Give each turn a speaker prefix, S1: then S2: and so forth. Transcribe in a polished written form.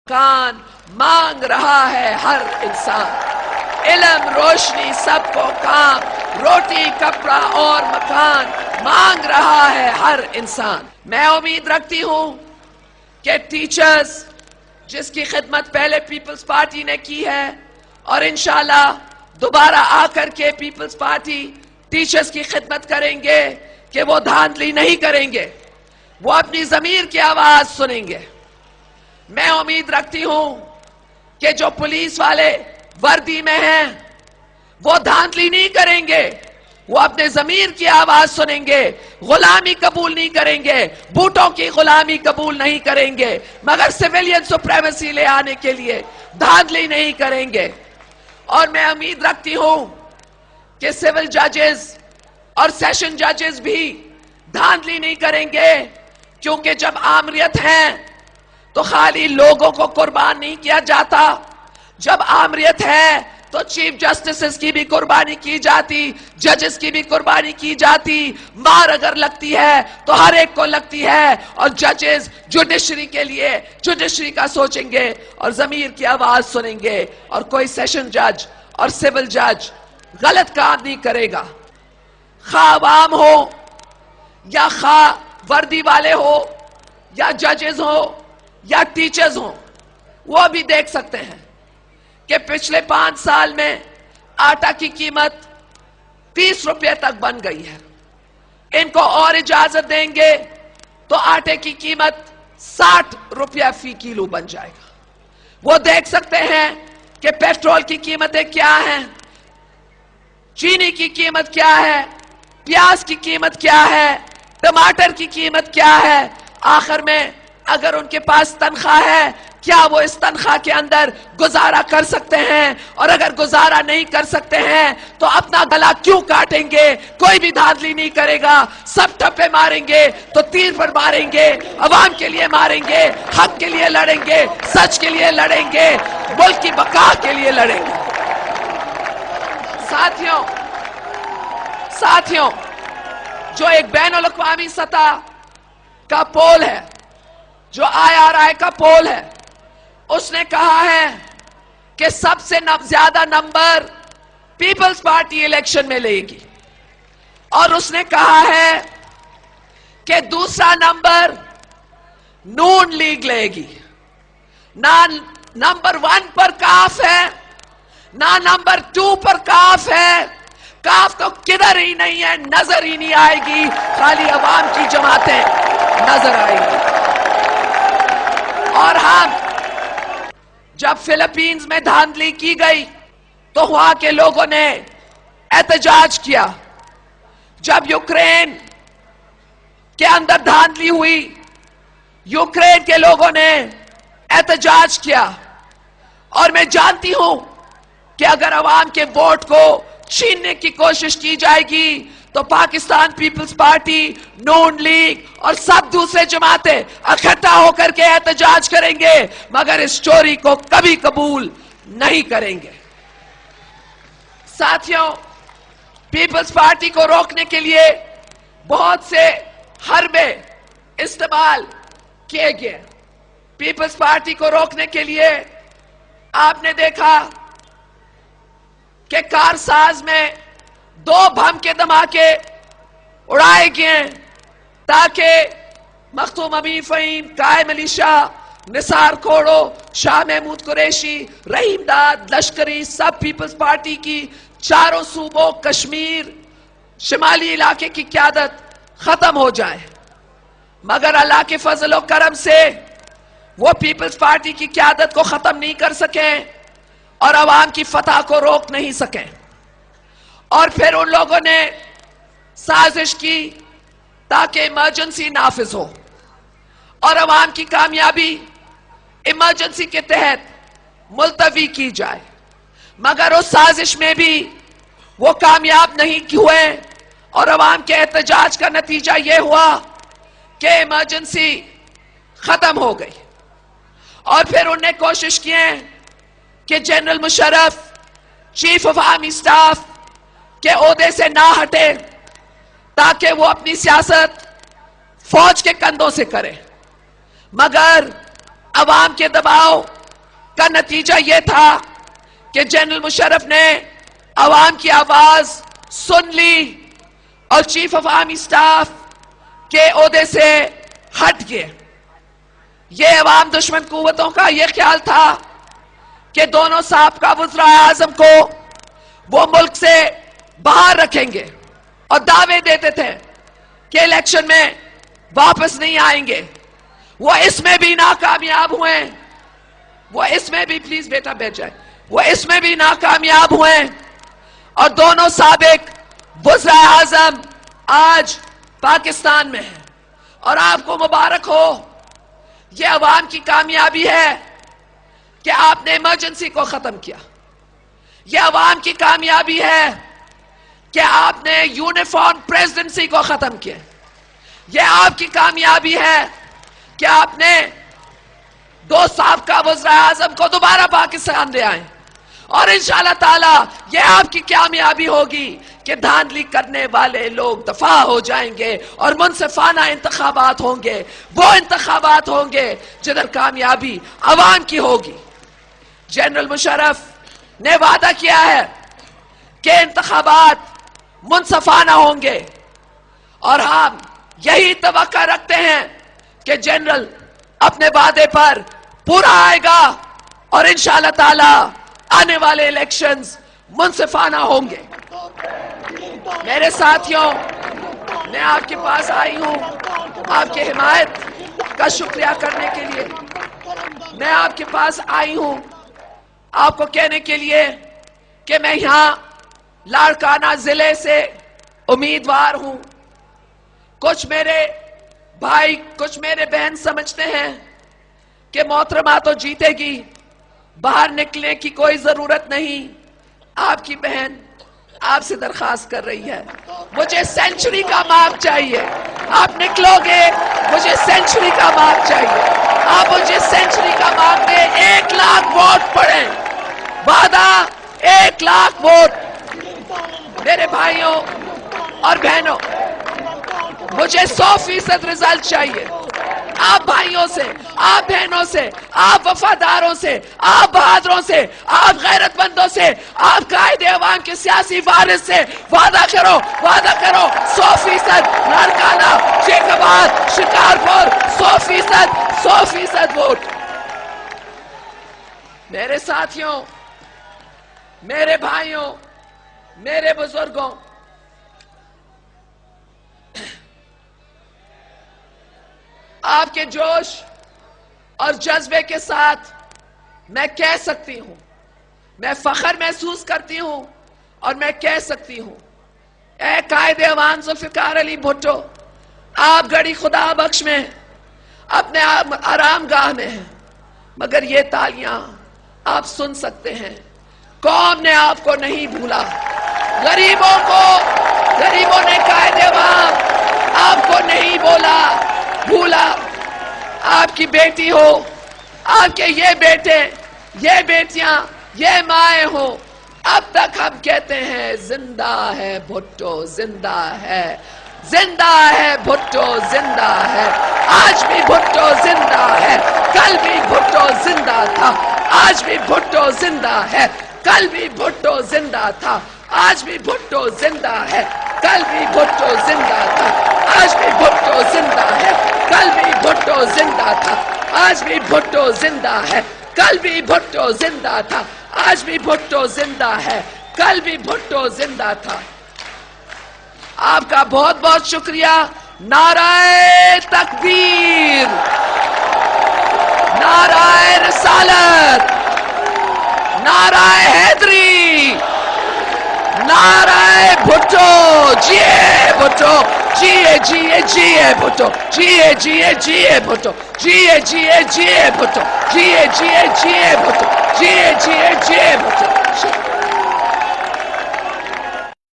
S1: کان مانگ رہا ہے ہر انسان، علم روشنی سب کو کام، روٹی کپڑا اور مکان مانگ رہا ہے ہر انسان۔ میں امید رکھتی ہوں کہ ٹیچرز جس کی خدمت پہلے پیپلز پارٹی نے کی ہے اور انشاءاللہ دوبارہ آ کر کے پیپلز پارٹی ٹیچرز کی خدمت کریں گے کہ وہ دھاندلی نہیں کریں گے، وہ اپنی ضمیر کی آواز سنیں گے۔ میں امید رکھتی ہوں کہ جو پولیس والے وردی میں ہیں وہ دھاندلی نہیں کریں گے، وہ اپنے ضمیر کی آواز سنیں گے، غلامی قبول نہیں کریں گے، بوٹوں کی غلامی قبول نہیں کریں گے، مگر سیویلین سپریمیسی لے آنے کے لیے دھاندلی نہیں کریں گے۔ اور میں امید رکھتی ہوں کہ سول ججز اور سیشن ججز بھی دھاندلی نہیں کریں گے، کیونکہ جب آمریت ہے تو خالی لوگوں کو قربان نہیں کیا جاتا، جب آمریت ہے تو چیف جسٹسز کی بھی قربانی کی جاتی، ججز کی بھی قربانی کی جاتی، مار اگر لگتی ہے تو ہر ایک کو لگتی ہے، اور ججز جوڈیشری کے لیے جوڈیشری کا سوچیں گے اور ضمیر کی آواز سنیں گے، اور کوئی سیشن جج اور سول جج غلط کام نہیں کرے گا، خواہ عوام ہو یا خواہ وردی والے ہو یا ججز ہو یا ٹیچرز ہوں، وہ بھی دیکھ سکتے ہیں کہ پچھلے 5 سال میں آٹا کی قیمت 30 روپے تک بن گئی ہے۔ ان کو اور اجازت دیں گے تو آٹے کی قیمت 60 روپیہ فی کلو بن جائے گا۔ وہ دیکھ سکتے ہیں کہ پیٹرول کی قیمتیں کیا ہیں، چینی کی قیمت کیا ہے، پیاز کی قیمت کیا ہے، ٹماٹر کی قیمت کیا ہے۔ آخر میں اگر ان کے پاس تنخواہ ہے کیا وہ اس تنخواہ کے اندر گزارا کر سکتے ہیں، اور اگر گزارا نہیں کر سکتے ہیں تو اپنا گلا کیوں کاٹیں گے؟ کوئی بھی دھاندلی نہیں کرے گا، سب ٹپے ماریں گے تو تیر پر ماریں گے، عوام کے لیے ماریں گے، حق کے لیے لڑیں گے، سچ کے لیے لڑیں گے، ملک کی بقا کے لیے لڑیں گے۔ ساتھیوں جو ایک بین الاقوامی سطح کا پول ہے، جو IRI کا پول ہے، اس نے کہا ہے کہ سب سے زیادہ نمبر پیپلز پارٹی الیکشن میں لے گی، اور اس نے کہا ہے کہ دوسرا نمبر نون لیگ لے گی۔ نہ نمبر 1 پر کاف ہے، نہ نمبر 2 پر کاف ہے، کاف تو کدھر ہی نہیں ہے، نظر ہی نہیں آئے گی، خالی عوام کی جماعتیں نظر آئیں گی۔ اور ہم جب فلپینز میں دھاندلی کی گئی تو وہاں کے لوگوں نے احتجاج کیا، جب یوکرین کے اندر دھاندلی ہوئی یوکرین کے لوگوں نے احتجاج کیا، اور میں جانتی ہوں کہ اگر عوام کے ووٹ کو چھیننے کی کوشش کی جائے گی تو پاکستان پیپلز پارٹی، نون لیگ اور سب دوسرے جماعتیں اکٹھا ہو کر کے احتجاج کریں گے، مگر اس چوری کو کبھی قبول نہیں کریں گے۔ ساتھیوں، پیپلز پارٹی کو روکنے کے لیے بہت سے حربے استعمال کیے گئے۔ پیپلز پارٹی کو روکنے کے لیے آپ نے دیکھا کہ کارساز میں 2 بم کے دھماکے اڑائے گئے تاکہ مختوم امین فہیم، قائم علی شاہ، نثار کھوڑو، شاہ محمود قریشی، رحیم داد، لشکری، سب پیپلز پارٹی کی چاروں صوبوں، کشمیر، شمالی علاقے کی قیادت ختم ہو جائے، مگر اللہ کے فضل و کرم سے وہ پیپلز پارٹی کی قیادت کو ختم نہیں کر سکیں اور عوام کی فتح کو روک نہیں سکیں۔ اور پھر ان لوگوں نے سازش کی تاکہ ایمرجنسی نافذ ہو اور عوام کی کامیابی ایمرجنسی کے تحت ملتوی کی جائے، مگر اس سازش میں بھی وہ کامیاب نہیں ہوئے، اور عوام کے احتجاج کا نتیجہ یہ ہوا کہ ایمرجنسی ختم ہو گئی۔ اور پھر انہوں نے کوشش کی کہ general Musharraf chief of army staff کے عہدے سے نہ ہٹے تاکہ وہ اپنی سیاست فوج کے کندھوں سے کرے، مگر عوام کے دباؤ کا نتیجہ یہ تھا کہ جنرل مشرف نے عوام کی آواز سن لی اور چیف آف آرمی سٹاف کے عہدے سے ہٹ گئے. یہ عوام دشمن قوتوں کا یہ خیال تھا کہ دونوں سابقہ وزراء اعظم کو وہ ملک سے باہر رکھیں گے اور دعوے دیتے تھے کہ الیکشن میں واپس نہیں آئیں گے. وہ اس میں بھی ناکامیاب ہوئے. وہ اس میں بھی پلیز بیٹا بیٹھ جائے. وہ اس میں بھی ناکامیاب ہوئے اور دونوں سابق وزراء اعظم آج پاکستان میں ہیں. اور آپ کو مبارک ہو. یہ عوام کی کامیابی ہے کہ آپ نے ایمرجنسی کو ختم کیا. یہ عوام کی کامیابی ہے کہ آپ نے یونیفارم پریزیڈنسی کو ختم کیا. یہ آپ کی کامیابی ہے کہ آپ نے 2 سابقہ وزراء اعظم کو دوبارہ پاکستان لے آئے. اور انشاءاللہ تعالی یہ آپ کی کامیابی ہوگی کہ دھاندلی کرنے والے لوگ دفاع ہو جائیں گے اور منصفانہ انتخابات ہوں گے. وہ انتخابات ہوں گے جدھر کامیابی عوام کی ہوگی. جنرل مشرف نے وعدہ کیا ہے کہ انتخابات منصفانہ ہوں گے اور ہم یہی توقع رکھتے ہیں کہ جنرل اپنے وعدے پر پورا آئے گا اور انشاءاللہ تعالی آنے والے الیکشنز منصفانہ ہوں گے. میرے ساتھیوں، میں آپ کے پاس آئی ہوں آپ کی حمایت کا شکریہ کرنے کے لیے. میں آپ کے پاس آئی ہوں آپ کو کہنے کے لیے کہ میں یہاں لاڑکانہ ضلع سے امیدوار ہوں. کچھ میرے بھائی، کچھ میرے بہن سمجھتے ہیں کہ محترمہ تو جیتے گی، باہر نکلنے کی کوئی ضرورت نہیں. آپ کی بہن آپ سے درخواست کر رہی ہے، مجھے سینچری کا مارک چاہیے. آپ نکلو گے، مجھے سینچری کا مارک چاہیے. آپ مجھے سینچری کا مارک دیں. 1 لاکھ ووٹ پڑیں. وعدہ 1 لاکھ ووٹ. میرے بھائیوں اور بہنوں، مجھے 100% رزلٹ چاہیے. آپ بھائیوں سے، آپ بہنوں سے، آپ وفاداروں سے، آپ بہادروں سے، آپ غیرت مندوں سے، آپ قائد عوام کے سیاسی وارث سے وعدہ کرو، وعدہ کرو. 100% لاڑکانہ، جیکاباد، شکارپور، 100% ووٹ. میرے ساتھیوں، میرے بھائیوں، میرے بزرگوں، آپ کے جوش اور جذبے کے ساتھ میں کہہ سکتی ہوں، میں فخر محسوس کرتی ہوں اور میں کہہ سکتی ہوں، اے قائد عوام ذوالفقار علی بھٹو، آپ گڑی خدا بخش میں اپنے آرام گاہ میں ہیں، مگر یہ تالیاں آپ سن سکتے ہیں. قوم نے آپ کو نہیں بھولا. غریبوں نے قائد عوام آپ کو نہیں بھولا. آپ کی بیٹی ہو، آپ کے یہ بیٹے، یہ بیٹیاں، یہ مائیں ہوں، اب تک ہم کہتے ہیں زندہ ہے بھٹو، زندہ ہے، زندہ ہے بھٹو، زندہ ہے. آج بھی بھٹو زندہ ہے، کل بھی بھٹو زندہ تھا. آج بھی بھٹو زندہ ہے، کل بھی بھٹو زندہ تھا. آج بھی بھٹو زندہ ہے، کل بھی بھٹو زندہ تھا. آج بھی بھٹو زندہ ہے، کل بھی بھٹو زندہ تھا. آج بھی بھٹو زندہ ہے، کل بھی بھٹو زندہ تھا. آج بھی بھٹو زندہ ہے، کل بھی بھٹو زندہ تھا. آپ کا بہت بہت شکریہ. نعرہ تکبیر، نعرہ رسالت، نعرہ حیدری، نعرہ بھٹو. جیے بھٹو، جیے جیے جیے بھٹو، جیے جیے جیے بھٹو، جیے جیے جیے بھٹو، جیے جیے جیے بھٹو، جیے جیے جیے بھٹو.